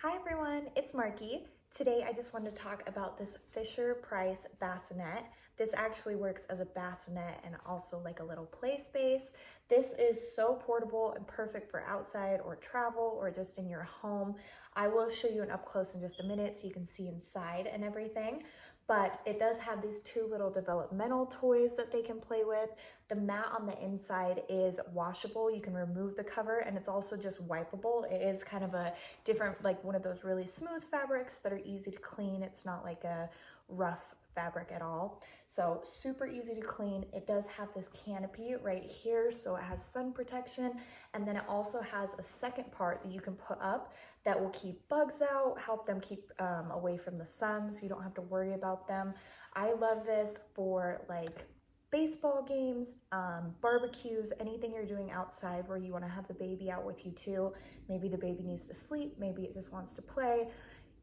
Hi everyone, it's Marky. Today I just wanted to talk about this Fisher-Price bassinet. This actually works as a bassinet and also like a little play space. This is so portable and perfect for outside or travel or just in your home. I will show you an up close in just a minute so you can see inside and everything. But it does have these two little developmental toys that they can play with. The mat on the inside is washable. You can remove the cover and it's also just wipeable. It is kind of a different, like one of those really smooth fabrics that are easy to clean. It's not like a rough fabric at all. So super easy to clean. It does have this canopy right here, so it has sun protection, and then it also has a second part that you can put up that will keep bugs out, help them keep away from the sun so you don't have to worry about them. I love this for like baseball games, barbecues, anything you're doing outside where you want to have the baby out with you too. Maybe the baby needs to sleep, maybe it just wants to play.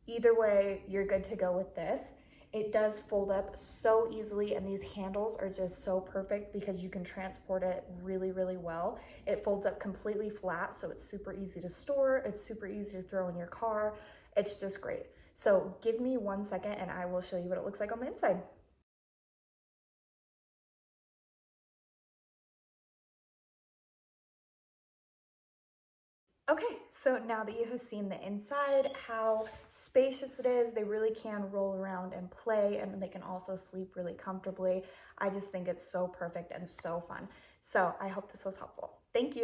Either way, you're good to go with this. It does fold up so easily, and these handles are just so perfect because you can transport it really, really well. It folds up completely flat, so it's super easy to store. It's super easy to throw in your car. It's just great. So give me 1 second and I will show you what it looks like on the inside. Okay, so now that you have seen the inside, how spacious it is, they really can roll around and play, and they can also sleep really comfortably. I just think it's so perfect and so fun. So I hope this was helpful. Thank you.